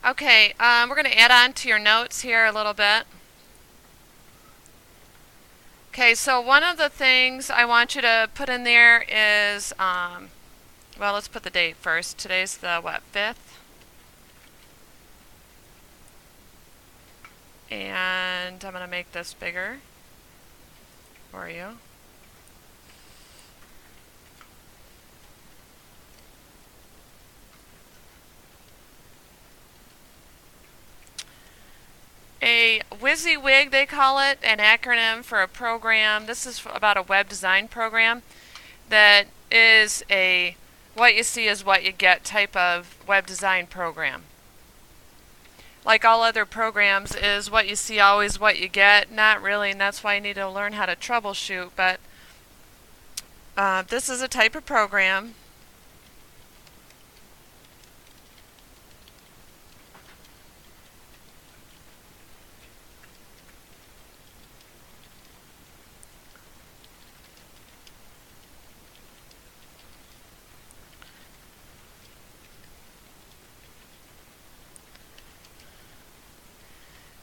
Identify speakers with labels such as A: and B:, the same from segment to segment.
A: Okay, we're going to add on to your notes here a little bit. Okay, so one of the things I want you to put in there is, well, let's put the date first. Today's the, 5th? And I'm going to make this bigger for you. A WYSIWYG, they call it, an acronym for a program. This is about a web design program that is a what you see is what you get type of web design program. Like all other programs, is what you see always what you get? Not really, and that's why you need to learn how to troubleshoot. But this is a type of program.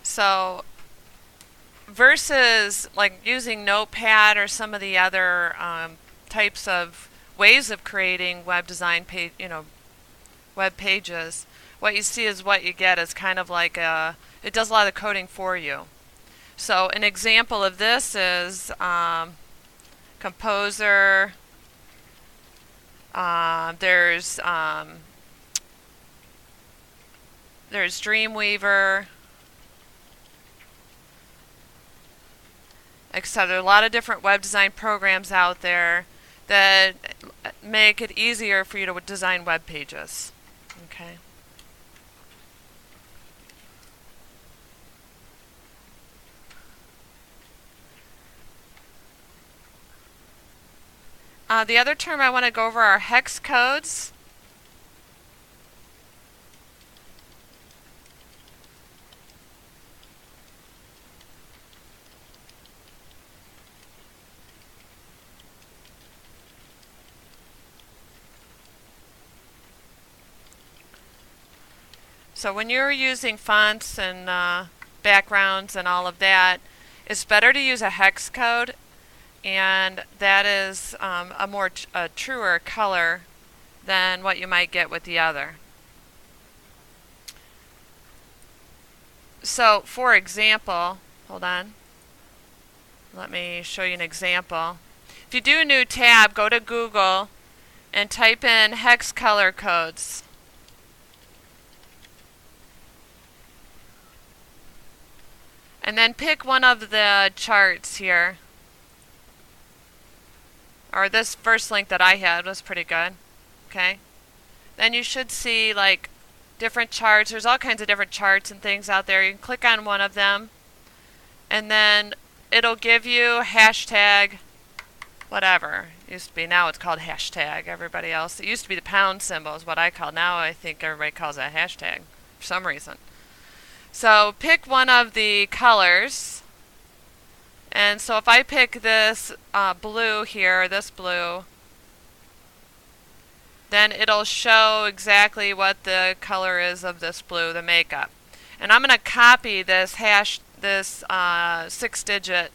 A: So versus like using Notepad or some of the other types of ways of creating web design page, web pages, what you see is what you get. Is kind of like it does a lot of the coding for you. So an example of this is Kompozer. There's Dreamweaver. Except there are a lot of different web design programs out there that make it easier for you to design web pages. Okay. The other term I want to go over are hex codes. So when you're using fonts and backgrounds and all of that, it's better to use a hex code, and that is a truer color than what you might get with the other. So for example, hold on, let me show you an example. If you do a new tab, go to Google and type in hex color codes. And then pick one of the charts here. Or this first link that I had was pretty good. Okay. Then you should see like different charts. There's all kinds of different charts and things out there. You can click on one of them, and then it'll give you hashtag whatever. It used to be, now it's called hashtag. Everybody else, it used to be the pound symbol is what I call. Now I think everybody calls it a hashtag for some reason. So pick one of the colors, and so if I pick this blue here, this blue, then it'll show exactly what the color is of this blue, the makeup. And I'm going to copy this 6-digit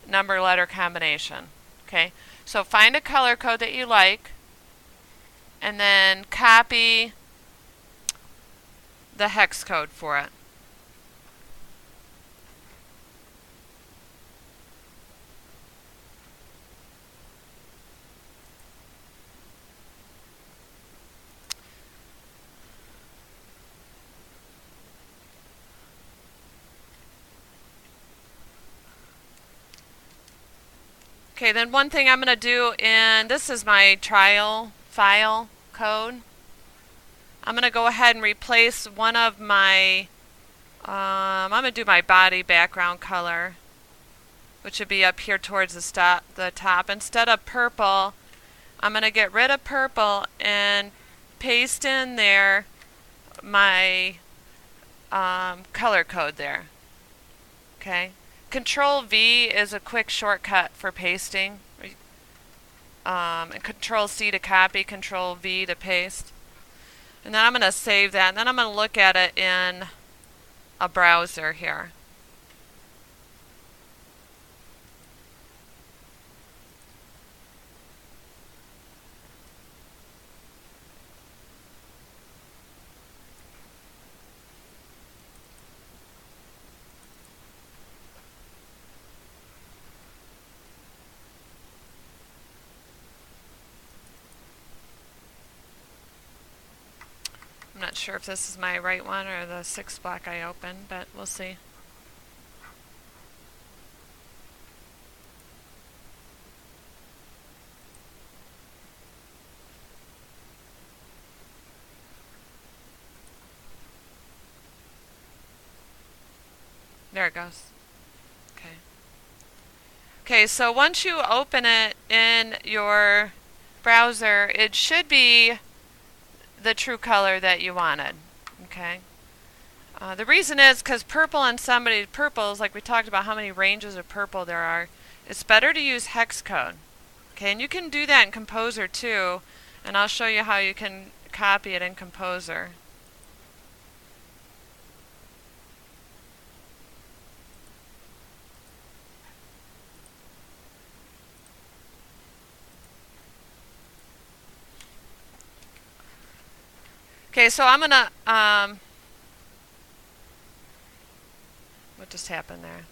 A: number letter combination. Okay, so find a color code that you like, and then copy the hex code for it. Okay, then one thing I'm going to do, and this is my trial file code. I'm going to go ahead and replace one of my, I'm going to do my body background color, which would be up here towards the top. Instead of purple, I'm going to get rid of purple and paste in there my color code there. Okay. Control V is a quick shortcut for pasting. And Control C to copy, Control V to paste. And then I'm going to save that, and then I'm going to look at it in a browser here. I'm not sure if this is my right one or the 6th block I opened, but we'll see. There it goes. Okay. Okay, so once you open it in your browser, it should be the true color that you wanted. Okay. The reason is because purples, like we talked about how many ranges of purple there are, it's better to use hex code. Okay, and you can do that in Kompozer too, and I'll show you how you can copy it in Kompozer. Okay, so I'm gonna, what just happened there?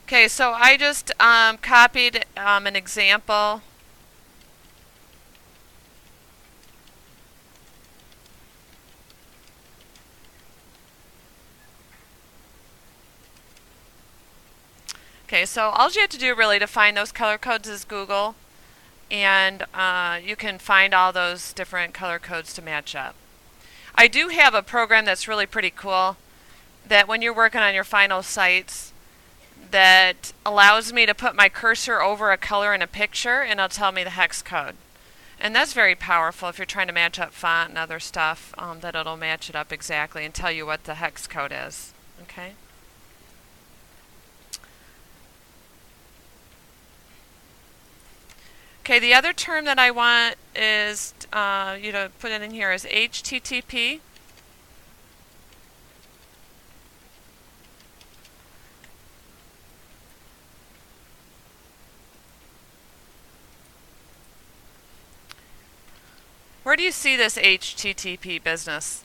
A: Okay, so I just copied an example. Okay, so all you have to do really to find those color codes is Google, and you can find all those different color codes to match up. I do have a program that's really pretty cool that when you're working on your final sites that allows me to put my cursor over a color in a picture and it'll tell me the hex code. And that's very powerful if you're trying to match up font and other stuff, that it'll match it up exactly and tell you what the hex code is. Okay. Okay, the other term that I want is you to put it in here is HTTP. Where do you see this HTTP business?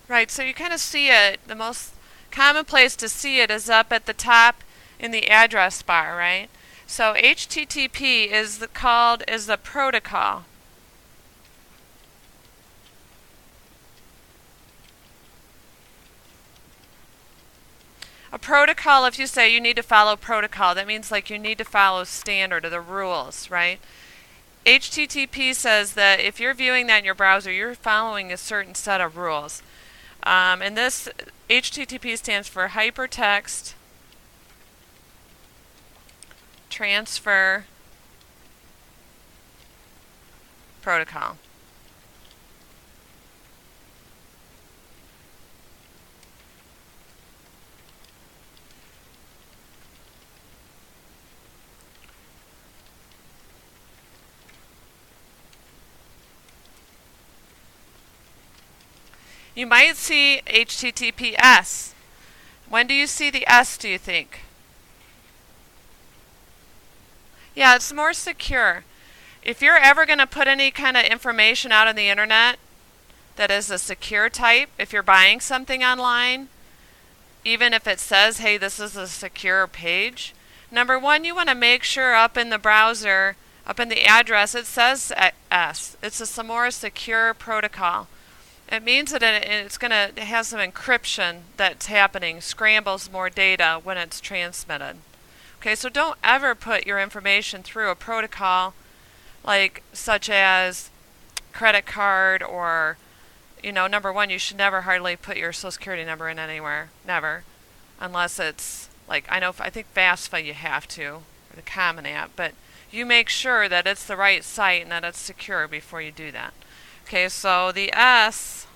A: Right, so you kind of see it. The most common place to see it is up at the top in the address bar, right? So HTTP is the protocol. A protocol, if you say you need to follow protocol, that means like you need to follow standard or the rules, right? HTTP says that if you're viewing that in your browser, you're following a certain set of rules. And this HTTP stands for Hypertext Transfer Protocol. You might see HTTPS. When do you see the S, do you think? Yeah, it's more secure. If you're ever going to put any kind of information out on the internet that is a secure type, if you're buying something online, even if it says, hey, this is a secure page, number one, you want to make sure up in the browser, up in the address, it says S. It's a more secure protocol. It means that it has some encryption that's happening, scrambles more data when it's transmitted. Okay, so don't ever put your information through a protocol like such as credit card or, number one, you should never hardly put your social security number in anywhere, never, unless it's like, I think FAFSA you have to, or the Common App, but you make sure that it's the right site and that it's secure before you do that. Okay, so the S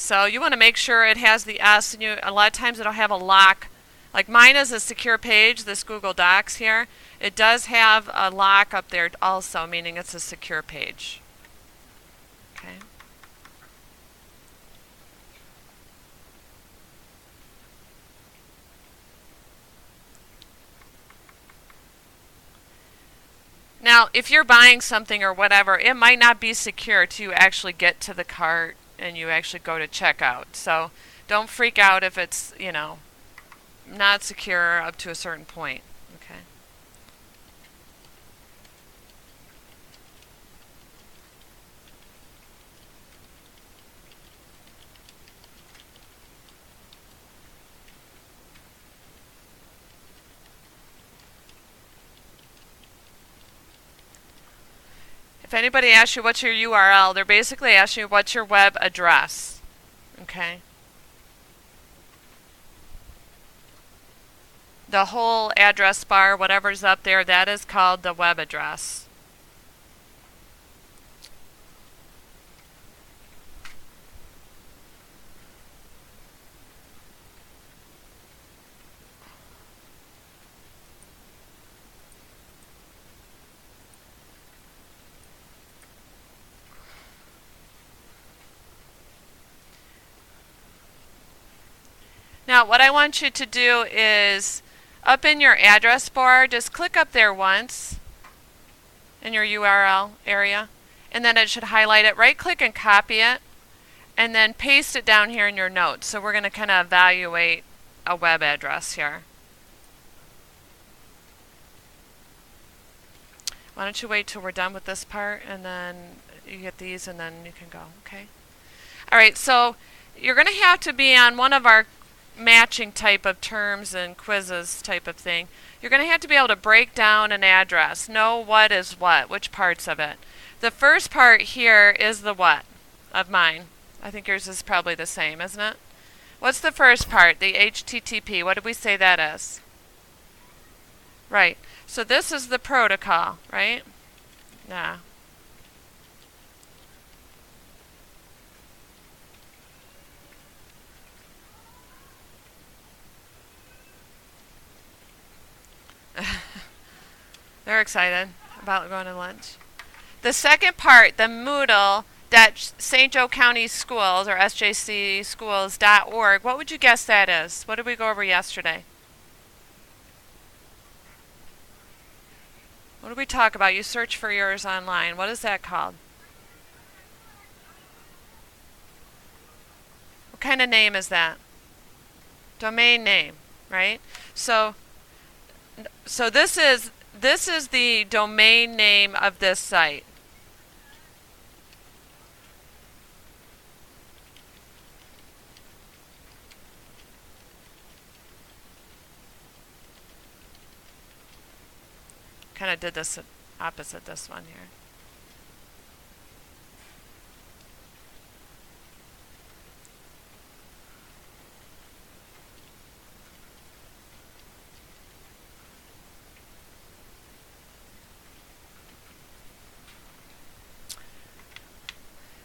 A: So you want to make sure it has the S, and a lot of times it'll have a lock. Like mine is a secure page, this Google Docs here. It does have a lock up there also, meaning it's a secure page. Okay. Now, if you're buying something or whatever, it might not be secure till you actually get to the cart and you actually go to checkout. So don't freak out if it's, not secure up to a certain point. Okay. If anybody asks you what's your URL, they're basically asking you what's your web address. Okay. The whole address bar, whatever's up there, that is called the web address. Now, what I want you to do is, up in your address bar, just click up there once in your URL area, and then it should highlight it. Right-click and copy it, and then paste it down here in your notes. So we're going to kind of evaluate a web address here. Why don't you wait till we're done with this part, and then you get these, and then you can go, okay? All right, so you're going to have to be on one of our matching type of terms and quizzes type of thing. You're going to have to be able to break down an address, know what is what, which parts of it. The first part here is the what of mine. I think yours is probably the same, isn't it? What's the first part? The HTTP. What did we say that is? Right. So this is the protocol, right? Yeah. They're excited about going to lunch. The second part, the Moodle that St. Joe County Schools or sjcschools.org, what would you guess that is? What did we go over yesterday? What did we talk about? You search for yours online. What is that called? What kind of name is that? Domain name, right? So this is the domain name of this site. Kind of did this opposite this one here.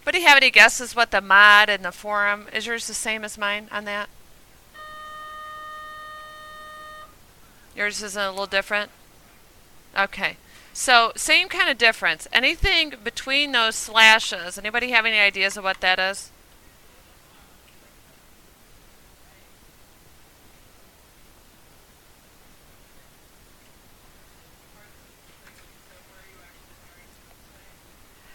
A: But do you have any guesses what the mod and the forum, is yours the same as mine on that? Yours is a little different? Okay. So same kind of difference. Anything between those slashes, anybody have any ideas of what that is?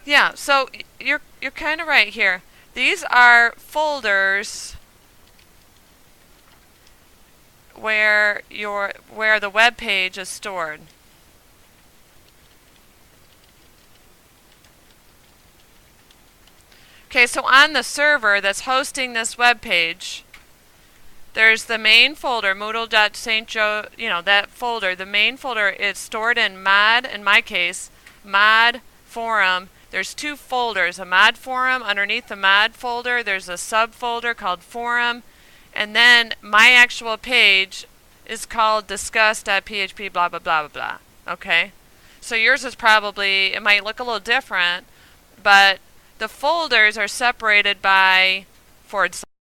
A: Yeah, so you're kind of right here. These are folders where the web page is stored. Okay, so on the server that's hosting this web page, there's the main folder, Moodle.stjoe, that folder. The main folder is stored in mod, in my case, mod forum. There's two folders, a mod forum. Underneath the mod folder, there's a subfolder called forum. And then my actual page is called discuss.php blah, blah, blah, blah, blah. Okay? So yours is probably, it might look a little different, but the folders are separated by forward slash